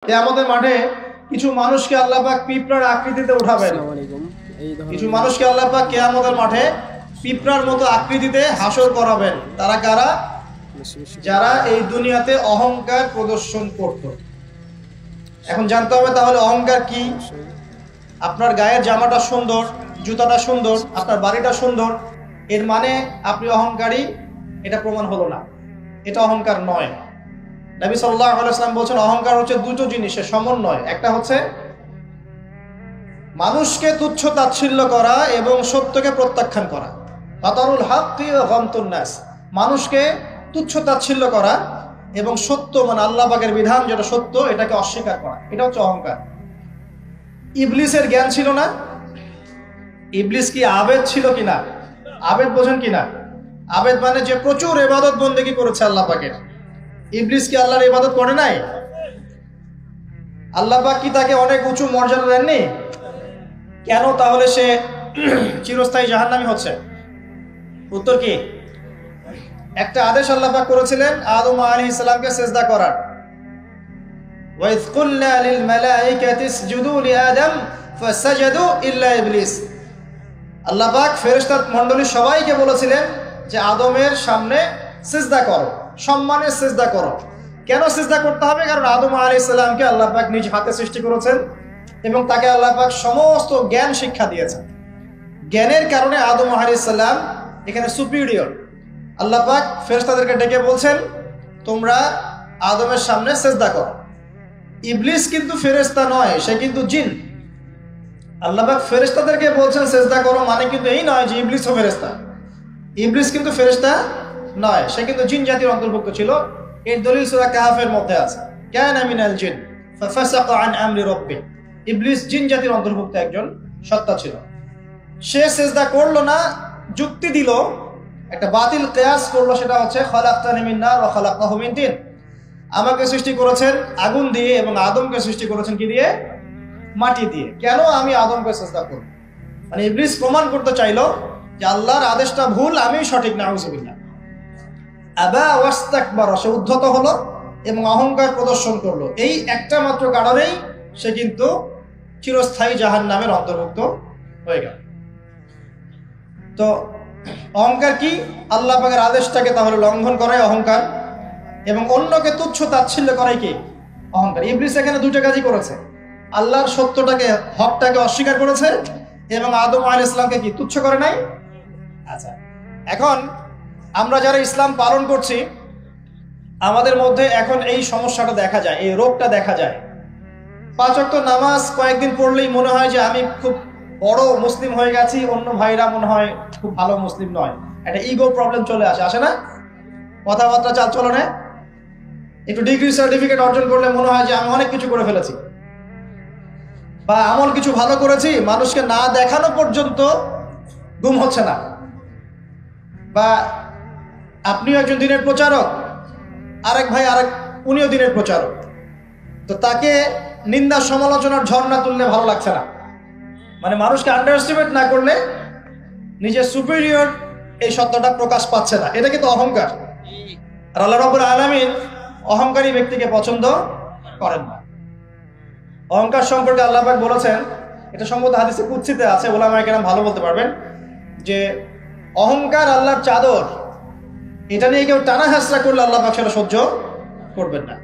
কিয়ামতের মাঠে কিছু মানুষকে আল্লাহ পাক পিঁপড়ার আকৃতিতে উঠাবেন। কিছু মানুষকে আল্লাহ পাক কিয়ামতের মাঠে পিঁপড়ার মতো আকৃতিতে হাসর করাবেন। তারা কারা? যারা এই দুনিয়াতে অহংকার প্রদর্শন করত। এখন জানতে হবে তাহলে অহংকার কি। আপনার গায়ের জামাটা সুন্দর, জুতাটা সুন্দর, আপনার বাড়িটা সুন্দর, এর মানে আপনি অহংকারী, এটা প্রমাণ হলো না, এটা অহংকার নয়। নবী সাল্লাল্লাহু আলাইহি ওয়াসাল্লাম বলেছেন অহংকার হচ্ছে দুটো জিনিসের সমন্বয়। একটা হচ্ছে মানুষকে তুচ্ছ তাচ্ছিল্য করা এবং সত্যকে প্রত্যাখ্যান করা। বাতারুল হাক্কি ওয়া গামতুন নাস, মানুষকে তুচ্ছ তাচ্ছিল্য করা এবং সত্য মানে আল্লাহ পাকের বিধান যেটা সত্য এটাকে অস্বীকার করা, এটা হচ্ছে অহংকার। ইবলিসের জ্ঞান ছিল না? ইবলিস কি আবেদ ছিল কিনা? আবেদ বোঝেন কিনা? আবেদ মানে যে প্রচুর ইবাদত বন্দেগী করেছে আল্লাহ পাকের। ইবলিস কি আল্লাহর ইবাদত করে নাই? আল্লাহ পাক কি তাকে অনেক উঁচু মর্যাদা দেননি? কেন তাহলে সে চিরস্থায়ী জাহান্নামী হচ্ছে? উত্তর কি? একটা আদেশ আল্লাহ পাক করেছিলেন আদম আলাইহিস সালামকে সিজদা করার। ওয়াইয কুলনা লিল মালাইকাতি ইসজুদু লিআদম ফাসাজাদু ইল্লা ইবলিস। আল্লাহ পাক ফেরেশতা মণ্ডলী সবাইকে বলেছিলেন যে আদমের সামনে সিজদা করো, সম্মানের সিজদা করো। কেন সিজদা করতে হবে? কারণ আদম আলাইহিস সালামকে আল্লাহ পাক নিজ হাতে সৃষ্টি করেছেন এবং তাকে আল্লাহ পাক সমস্ত জ্ঞান শিক্ষা দিয়েছেন। জ্ঞানের কারণে আদম আলাইহিস সালাম এখানে সুপিরিয়র। আল্লাহ পাক ফেরেশতাদেরকে ডেকে বলছেন তোমরা আদমের সামনে সিজদা করো। ইবলিস কিন্তু ফেরেশতা নয়, সে কিন্তু জিন। আল্লাহ পাক ফেরেশতাদেরকে বলছেন সিজদা করো, মানে কিন্তু এই নয় যে ইবলিসও ফেরেশতা। ইবলিস কিন্তু ফেরেশতা নয়, সে কিন্তু জিন জাতির অন্তর্ভুক্ত ছিল। এর দলিল সূরা কাহফের মধ্যে আছে, কানা মিনাল জিন ফাফাসাকা আন আমরি রাব্বি। ইবলিস জিন জাতির অন্তর্ভুক্ত একজন সত্তা ছিল। সে সিজদা করলো না, যুক্তি দিল, একটা বাতিল কিয়াস করলো, সেটা হচ্ছে খালাকতানি মিন নার ওয়া খালাকতাহু মিন তিন। আমাকে সৃষ্টি করেছেন আগুন দিয়ে এবং আদমকে সৃষ্টি করেছেন কি দিয়ে? মাটি দিয়ে। কেন আমি আদমকে সিজদা করব? মানে ইবলিস প্রমাণ করতে চাইলো যে আল্লাহর আদেশটা ভুল, আমি সঠিক। নাউযুবিল্লাহ। আবা ওয়াস্তাকবারা, সে উদ্ধত হলো এবং অহংকার প্রদর্শন করলো। এই একটা মাত্র কারণেই সে কিন্তু চিরস্থায়ী জাহান্নামের অন্তর্ভুক্ত হয়ে গেল। তো অহংকার কি? আল্লাহ পাকের আদেশটাকে তাহলে লঙ্ঘন করাই অহংকার, এবং অন্যকে তুচ্ছ তাচ্ছিল্য করাই কি? অহংকার। ইবলিস এখানে দুটো কাজই করেছে, আল্লাহর সত্যটাকে, হকটাকে অস্বীকার করেছে এবং আদম আলাইহিস সালামকে কি তুচ্ছ করে নাই? আচ্ছা, এখন আমরা যারা ইসলাম পালন করছি আমাদের মধ্যে এখন এই সমস্যাটা দেখা যায়, এই রোগটা দেখা যায়। 5 ওয়াক্ত নামাজ কয়েকদিন পড়লেই মনে হয় যে আমি খুব বড় মুসলিম হয়ে গেছি, অন্য ভাইরা মনে হয় খুব ভালো মুসলিম নয়। একটা ইগো প্রবলেম চলে আসে না? কথাবার্তা চাল চলনে একটু ডিগ্রি সার্টিফিকেট অর্জন করলে মনে হয় যে আমি অনেক কিছু করে ফেলেছি বা আমল কিছু ভালো করেছি, মানুষকে না দেখানো পর্যন্ত ঘুম হচ্ছে না। বা আপনিও একজন দিনের প্রচারক, আরেক ভাই উনিও দিনের প্রচারক, তো তাকে নিন্দা সমালোচনার ঝর্ণা তুললে ভালো লাগছে না। মানে মানুষকে আন্ডার এস্টিমেট না করলে নিজের সুপিরিয়র এই সত্যটা প্রকাশ পাচ্ছে না, এটা কিন্তু অহংকার। আর আল্লাহ রাব্বুল আলামিন অহংকারী ব্যক্তিকে পছন্দ করেন না। অহংকার সম্পর্কে আল্লাহ পাক বলেছেন, এটা সম্ভবত হাদিসে কুদসিতে আছে, ওলামায়ে কেরাম ভালো বলতে পারবেন, যে অহংকার আল্লাহর চাদর, এটা নিয়ে কেউ টানা হাসরা করলে আল্লাহ পাক সেটা সহ্য করবেন না।